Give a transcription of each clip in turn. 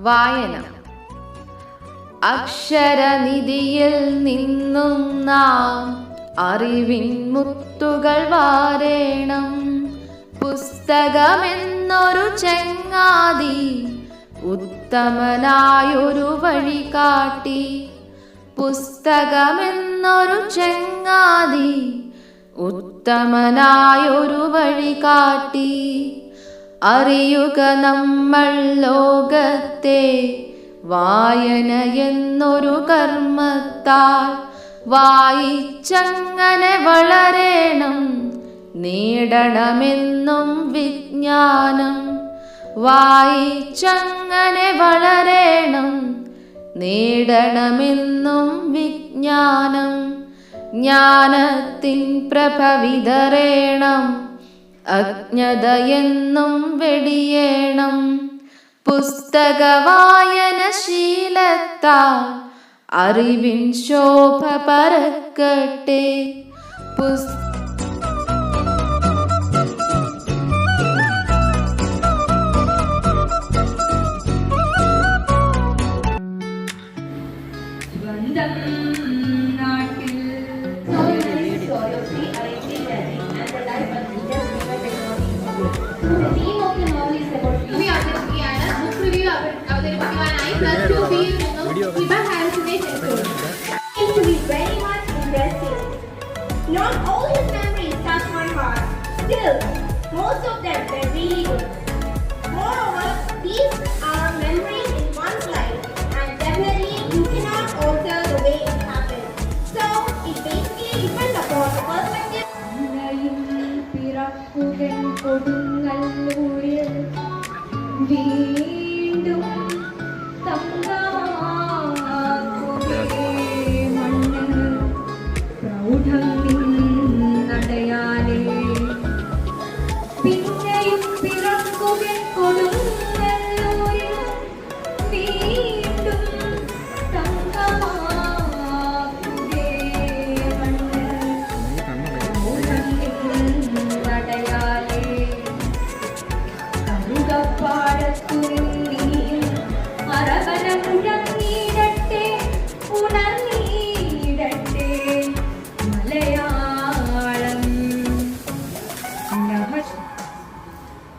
വായന. അക്ഷരനിധിയിൽ നിന്നും നാം അറിവിൻ മുത്തുകൾ വാരേണം. പുസ്തകമെന്നൊരു ചങ്ങാതി ഉത്തമനായൊരു വഴി കാട്ടി. പുസ്തകമെന്നൊരു ചങ്ങാതി ഉത്തമനായൊരു വഴി കാട്ടി. അറിയുക നമ്മൾ ലോകത്തെ വായന എന്നൊരു കർമ്മത്താൽ. വായിച്ചങ്ങനെ വളരേണം, നേടണമെന്നും വിജ്ഞാനം. വായിച്ചങ്ങനെ വളരേണം, നേടണമെന്നും വിജ്ഞാനം. ജ്ഞാനത്തിൻ പ്രഭ വിതറേണം, അജ്ഞതയെന്നും വെടിയേണം. പുസ്തക വായനശീലത്താൽ അറിവിൻ ശോഭ പരക്കട്ടെ. Not all his memories touch my heart. Still, most of them were really good. Moreover, these are memories in one's life, and definitely you cannot alter the way it happened. So, it basically depends upon the perspective.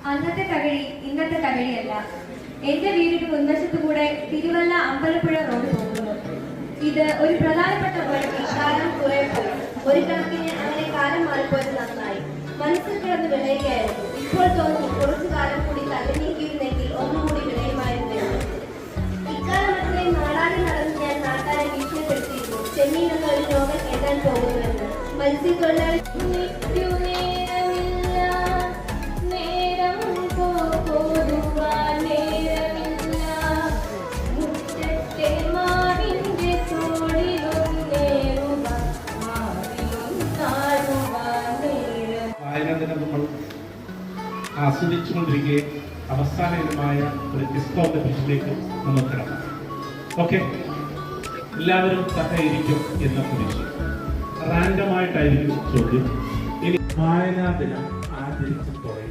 അന്നത്തെ തകഴി ഇന്നത്തെ തകഴിയല്ല. എന്റെ വീടിന് മുൻവശത്തു കൂടെ Thiruvalla Ambalappuzha road പോകുന്നു. ഇത് ഒരു പ്രധാനപ്പെട്ട വഴി. കാലം കുറെ പോയി. ഒരു കണക്കിന് അങ്ങനെ കാലം മാറിപ്പോയത് നന്നായി. മനസ്സിൽ കിടന്ന് വിളയുകയായിരുന്നു. ഇപ്പോൾ തോന്നി കുറച്ചു കാലം കൂടി തള്ളി നീക്കിയിരുന്നെങ്കിൽ ഒന്നുകൂടി വിളയുമായിരുന്നു. ഇക്കാലം അത്രയും നാടാടി നടന്ന് ഞാൻ നാട്ടാരെ ഭീഷണിപ്പെടുത്തിയിരുന്നു. ചെമ്മീൻ എന്ന ഒരു നോവൽ എഴുതാൻ പോകുന്നുവെന്ന്. മത്സ്യത്തൊഴിലാളി നമ്മൾ ആസ്വദിച്ചുകൊണ്ടിരിക്കെ അവസാന ഇനമായ ഒരു ക്വിസ് കോമ്പറ്റീഷനിലേക്ക് നമ്മൾ കിടക്കാം. ഓക്കെ, എല്ലാവരും സഹകരിക്കും എന്ന പ്രതീക്ഷ. റാൻഡമായിട്ടായിരിക്കും ചോദ്യം. ഇനി വായനാ ദിനം ആചരിച്ചു തുടങ്ങി.